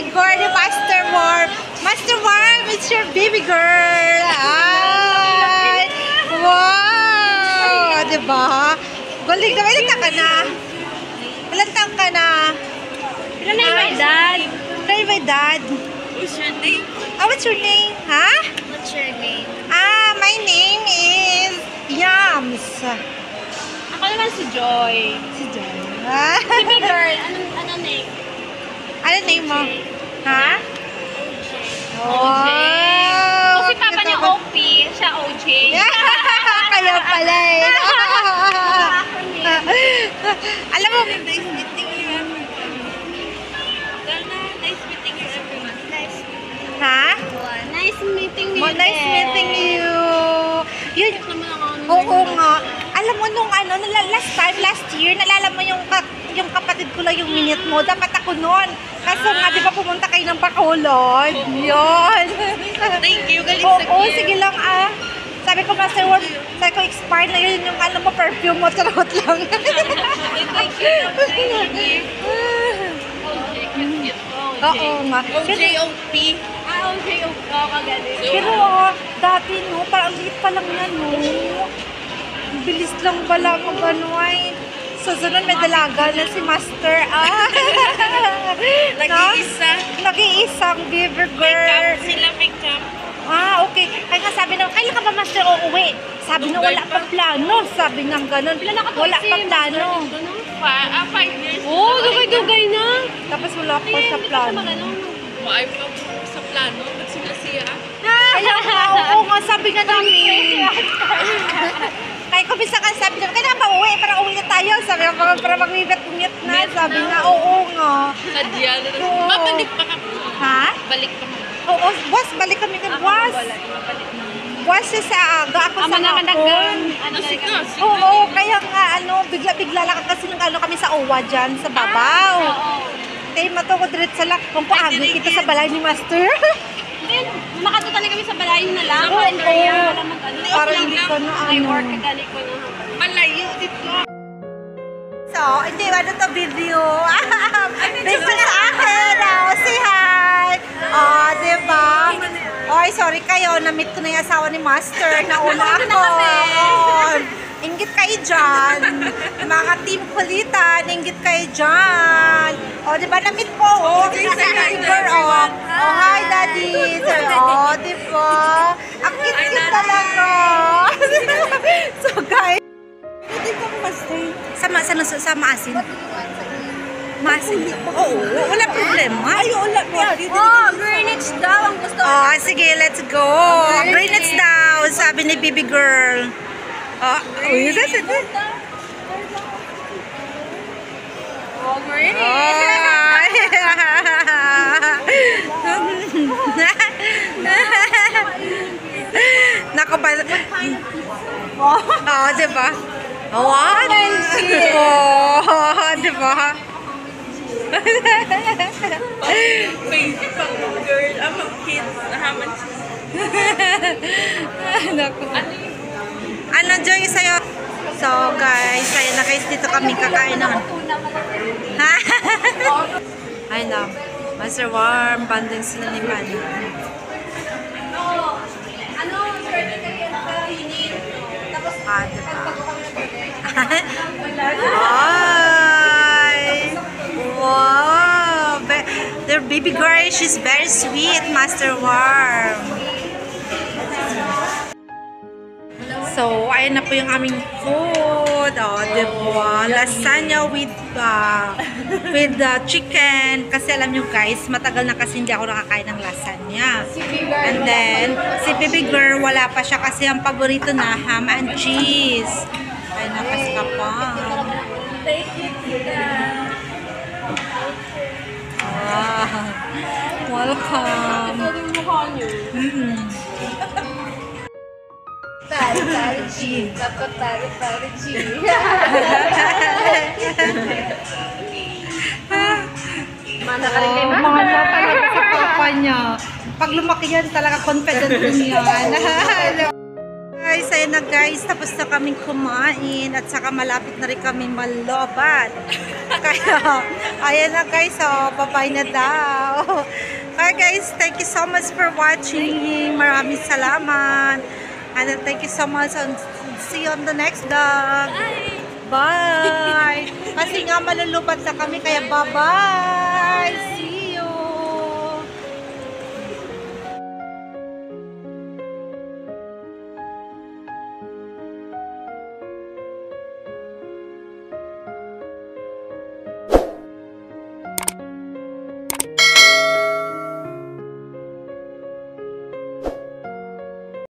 baby girl ni Master Worm. Master Worm, it's your baby girl. Ay! Wow! Diba? Galing naman. Ilan taon ka na? Ilan taon ka na? Ilan na yung my dad? Ilan yung my dad? What's your name? What's your name? Ha? What's your name? My name is Yams. Ako naman si Joy. Si John. Baby girl, anong name? Ano name mo? Ha? Wow! Kasi papa niya OP, siya OJ. Kaya pala eh. Alam mo, Nice meeting you, everyone. Nice meeting you, everyone. ha? Nice meeting you. Nice meeting you. Yun, naman ako. oo nga. Alam mo nung last year, nalala mo yung kapatid ko lang yung minute mo. Dapat ako nun. Kaso nga, di ba pumunta kayo ng Bacolod? Yun. Thank you. Galing Oo, sige lang Sabi ko, Master Worm, sabi ko, expired na yun yung perfume mo. Charot lang. Thank you. Oo nga. OJOP. OJOP. Oo, kagaling. Pero dati no, parang liit pa lang yan no. Bilis lang pala mag-ano ay. Susunod may dalaga na si Master. Nag-iisa. Nag-iisang baby girl. Sila may camp. Okay. Kaya nga sabi na, kailan ka ba Master uuwi? Sabi na wala pang plano. Sabi nang ganun. Wala pang plano. 5 years. Oo, dugay-dugay na. Tapos wala pa sa plano. Ay, sa plano. Sila siya. Kaya nga, oo nga, sabi nga namin. Kaya ko bisa ka sabi namin, kailangan ba uwi? Para uwi na tayo. Sabi nga, para mag-ngit na. Sabi nga, oo nga. Sadya na. Oo. Mabalik pa ka. Ha? Balik pa ka. Oo, boss, balik kami ng boss. Boss siya sa aga, ako sa hapon. Sige. Oo, kaya nga, bigla-bigla lang kasi nung kami sa OWA dyan, sa babaw. Kaya matungkod rin sa lang, kung paagi kita sa balay ni Master. Makatuta na kami sa balayin na lang. Oo. Para hindi ko na May work kagali ko na. Malayo dito. So, hindi, to video? Video sa akin, say hi! Diba? Oy, sorry kayo, na-meet ko na yung asawa ni Master, nauna ako. Inggit kayo dyan. Mga team kulitan, inggit kayo dyan. Diba, na-meet ko, hi, Daddy. Diba? Ang cute talaga. So, guys, sa maasin. Maasin. Oo, wala problema. Ay, wala. Greenwich daw ang gusto. Sige, let's go. Greenwich daw, sabi ni baby girl. That's it. Nako ba? Diba? What? Diba? Baby pang girl, among kids, nahaman siya. Nako. Ano, Joy, sa'yo? So, guys, kaya na guys, dito kami kakain naman. Ay na, Master Worm, banding sila ni Manny. Diba? Ay! Wow! Their baby girl, she's very sweet, Master Worm. So, ayan na po yung aming food. Diba? Lasagna with chicken. Kasi alam nyo guys, matagal na kasi hindi ako nakakain ng lasagna. And then, si baby girl, wala pa siya kasi ang paborito na ham and cheese. Ay, nakaskapang. Welcome. Tari-tari-chi. Dapat tari-tari-chi. Mana ka rin kay Mama. Mana talaga sa papa niya. Pag lumaki yan, talaga confident din yan. Guys, ayun na guys, tapos na kaming kumain at saka malapit na rin kami malobat. Kaya, ayun na guys, oh, bye-bye na daw. Hi guys, thank you so much for watching. Maraming salamat. And thank you so much and see you on the next vlog. Bye! Kasi nga malulubat na kami, kaya bye-bye!